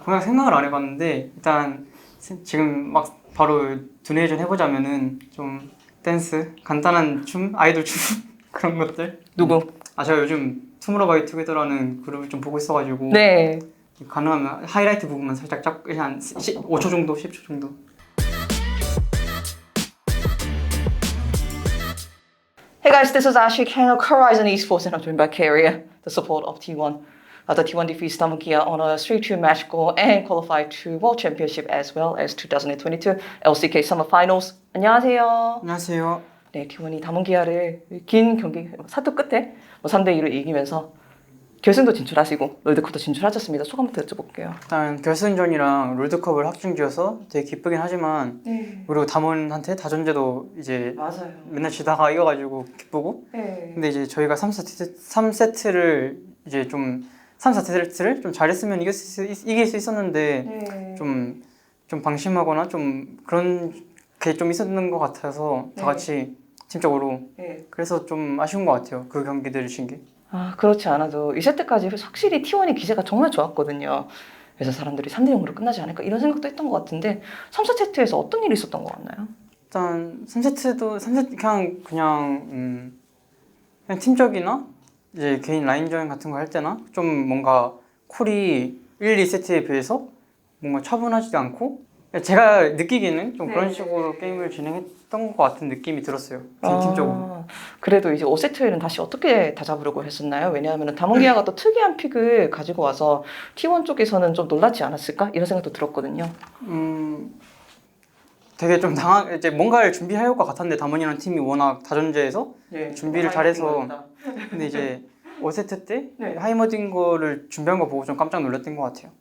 공약 생각을 안 해봤는데 일단 지금 막 바로 두뇌전 해보자면은 좀 댄스, 간단한 춤, 아이돌 춤 그런 것들. 누구? 아 제가 요즘 투모로우바이 투게더라는 그룹을 좀 보고 있어가지고 네. 가능하면 하이라이트 부분만 살짝 쫙 그냥 한 5초 정도, 10초 정도. Hey guys, this is Ashley Kang of Horizon Esports and I'm joined by Carrier, the support of T1. The T1 defeats Tamukia on a 3-2 match goal and qualified to World Championship as well as 2022 LCK Summer Finals. 안녕하세요. 안녕하세요. 네, T1이 다문기아를 긴 경기 사투 끝에 3대2로 이기면서 결승도 진출하시고 롤드컵도 진출하셨습니다. 소감부터 여쭤볼게요. 일단 결승전이랑 롤드컵을 합중지어서 되게 기쁘긴 하지만 네. 그리고 담원한테 다전제도 이제 맞아요. 맨날 지다가 이겨가지고 기쁘고 네. 근데 이제 저희가 3세트를 이제 좀 3, 4세트를 좀 잘했으면 이길 수 있었는데 네. 좀 방심하거나 좀 그런 게 좀 있었는 것 같아서 다 같이 팀적으로 네. 그래서 좀 아쉬운 것 같아요. 그 경기들을 진 게. 아, 그렇지 않아도 2세트까지 확실히 T1의 기세가 정말 좋았거든요. 그래서 사람들이 3대0으로 끝나지 않을까 이런 생각도 했던 것 같은데 3, 4세트에서 어떤 일이 있었던 것 같나요? 일단 3세트 그냥 팀적이나 이제 개인 라인전 같은 거 할 때나 좀 뭔가 콜이 1, 2세트에 비해서 뭔가 차분하지도 않고 제가 느끼기에는 좀 그런 식으로 게임을 진행했던 것 같은 느낌이 들었어요. 팀적으로. 그래도 이제 5세트에는 다시 어떻게 다잡으려고 했었나요? 왜냐하면 다문기아가 또 특이한 픽을 가지고 와서 T1 쪽에서는 좀 놀랐지 않았을까? 이런 생각도 들었거든요. 되게 좀 이제 뭔가를 준비할 것 같았는데 담원이라는 팀이 워낙 다전제에서 준비를 잘해서 근데 이제 5세트 때 하이머딩 거를 준비한 거 보고 좀 깜짝 놀랐던 것 같아요.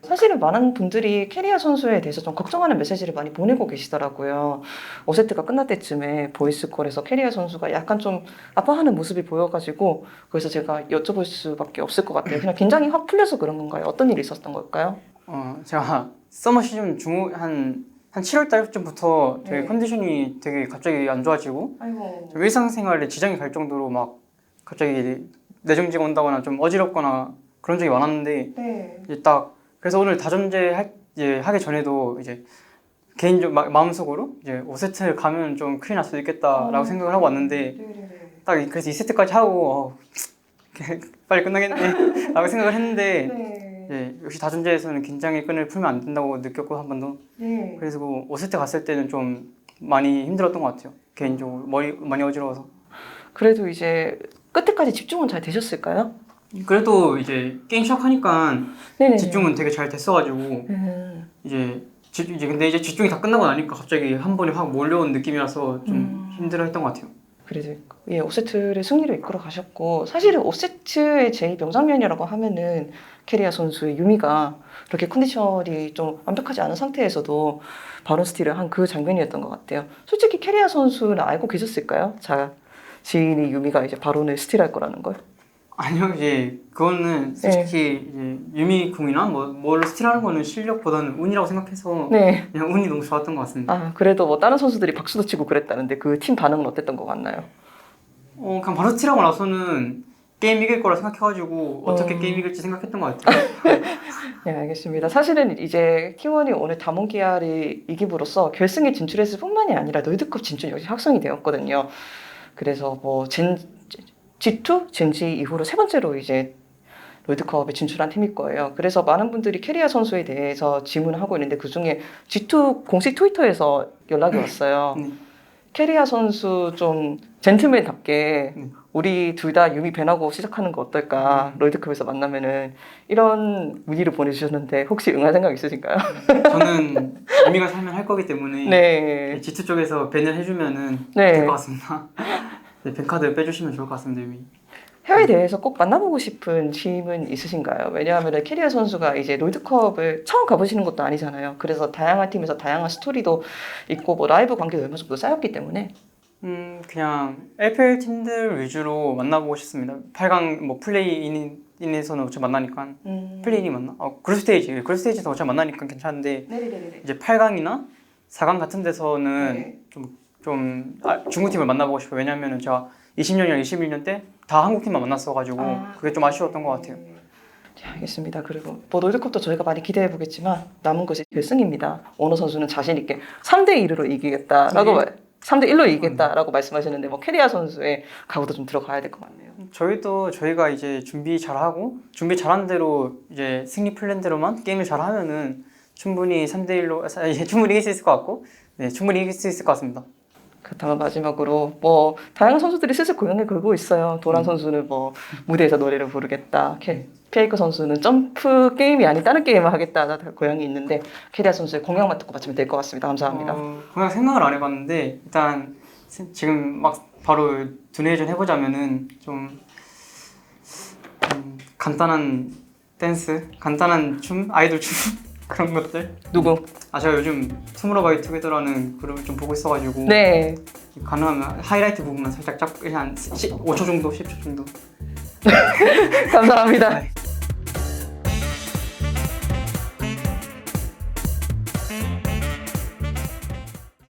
사실은 많은 분들이 캐리아 선수에 대해서 좀 걱정하는 메시지를 많이 보내고 계시더라고요. 5세트가 끝날 때쯤에 보이스콜에서 캐리아 선수가 약간 좀 아파하는 모습이 보여가지고 그래서 제가 여쭤볼 수밖에 없을 것 같아요. 그냥 긴장이 확 풀려서 그런 건가요? 어떤 일이 있었던 걸까요? 제가 서머 시즌 한 7월 달쯤부터 되게 네. 컨디션이 되게 갑자기 안 좋아지고 아이고. 좀 일상생활에 지장이 갈 정도로 막 갑자기 뇌정지가 온다거나 좀 어지럽거나 그런 적이 많았는데 네. 이제 딱 그래서 오늘 다전제 하기 전에도 이제 개인적 마음속으로 이제 5세트 가면 좀 큰일 날 수도 있겠다라고 생각을 하고 왔는데 딱 그래서 2세트까지 하고 빨리 끝나겠네 라고 생각을 했는데 예, 역시 다전제에서는 긴장의 끈을 풀면 안 된다고 느꼈고 한 번도 그래서 5세트 갔을 때는 좀 많이 힘들었던 것 같아요. 개인적으로 머리 많이 어지러워서. 그래도 이제 끝에까지 집중은 잘 되셨을까요? 그래도 이제 게임 시작하니까 네네. 집중은 되게 잘 됐어가지고 이제 근데 이제 집중이 다 끝나고 나니까 갑자기 한 번에 확 몰려온 느낌이라서 좀 힘들어했던 것 같아요. 그래도 예, 5세트를 승리로 이끌어 가셨고 사실은 5세트의 제일 명장면이라고 하면은 캐리아 선수의 유미가 그렇게 컨디션이 좀 완벽하지 않은 상태에서도 바론 스틸을 한 그 장면이었던 것 같아요. 솔직히 캐리아 선수는 알고 계셨을까요? 지인이 유미가 이제 바론을 스틸할 거라는 걸. 아니요, 이제 그거는 솔직히 이제 유미궁이나 뭘 스틸하는 거는 실력보다는 운이라고 생각해서 네. 그냥 운이 너무 좋았던 것 같습니다. 아, 그래도 뭐 다른 선수들이 박수도 치고 그랬다는데 그 팀 반응은 어땠던 것 같나요? 그냥 바로 스틸하고 나서는 게임 이길 거라 생각해가지고 어떻게 게임 이길지 생각했던 것 같아요. 네, 알겠습니다. 사실은 이제 T1이 오늘 다몬기아를 이김으로써 결승에 진출했을 뿐만이 아니라 롤드컵 진출 역시 확정이 되었거든요. 그래서 뭐 G2 젠지 이후로 세 번째로 이제 롤드컵에 진출한 팀일 거예요. 그래서 많은 분들이 캐리아 선수에 대해서 질문을 하고 있는데 그 중에 G2 공식 트위터에서 연락이 왔어요. 캐리아 선수 좀 젠틀맨답게 우리 둘 다 유미 밴하고 시작하는 거 어떨까? 롤드컵에서 만나면은 이런 문의를 보내주셨는데 혹시 응할 생각 있으신가요? 저는 유미가 살면 할 거기 때문에 네. G2 쪽에서 밴을 해주면은 네. 될 것 같습니다. 네, 밴카드 빼주시면 좋을 것 같습니다, 유미. 해외 대회에서 꼭 만나보고 싶은 팀은 있으신가요? 왜냐하면 캐리아 선수가 이제 롤드컵을 처음 가보시는 것도 아니잖아요. 그래서 다양한 팀에서 다양한 스토리도 있고 뭐 라이브 관계도 얼마 정도 쌓였기 때문에 그냥 LPL 팀들 위주로 만나보고 싶습니다. 8강 뭐 플레이인에서는 어차피 만나니까 플레이인이 맞나? 그룹 스테이지에서 어차피 만나니까 괜찮은데 네네네. 이제 8강이나 4강 같은 데서는 네. 중국 팀을 만나보고 싶어요. 왜냐면은 제가 20년이랑 21년 때 다 한국 팀만 만났어가지고 그게 좀 아쉬웠던 것 같아요. 네, 알겠습니다. 그리고 뭐 롤드컵도 저희가 많이 기대해 보겠지만 남은 것이 결승입니다. 원호 선수는 자신 있게 3대 2로 이기겠다라고 3대 1로 이기겠다라고 말씀하시는데 뭐 캐리아 선수의 각오도 좀 들어가야 될 것 같네요. 저희가 이제 준비 잘하고 준비 잘한 대로 이제 승리 플랜대로만 게임을 잘하면은 충분히 3대 1로 충분히 이길 수 있을 것 같고, 네, 충분히 이길 수 있을 것 같습니다. 그렇다면 마지막으로 뭐 다양한 선수들이 슬슬 고향에 걸고 있어요. 도란 선수는 뭐 무대에서 노래를 부르겠다. 피에이커 선수는 점프 게임이 아닌 다른 게임을 하겠다. 고향이 있는데 캐리아 선수의 공약만 듣고 맞추면 될 것 같습니다. 감사합니다. 그냥 생각을 안 해봤는데 일단 지금 막 바로 두뇌전 해보자면은 좀 간단한 댄스, 간단한 춤, 아이돌 춤 그런 것들. 누구? 제가 요즘 투모로우바이 투게더라는 그룹을 좀 보고 있어가지고 네. 가능하면 하이라이트 부분만 살짝 잡고 한 5초 정도, 10초 정도. 감사합니다. 네.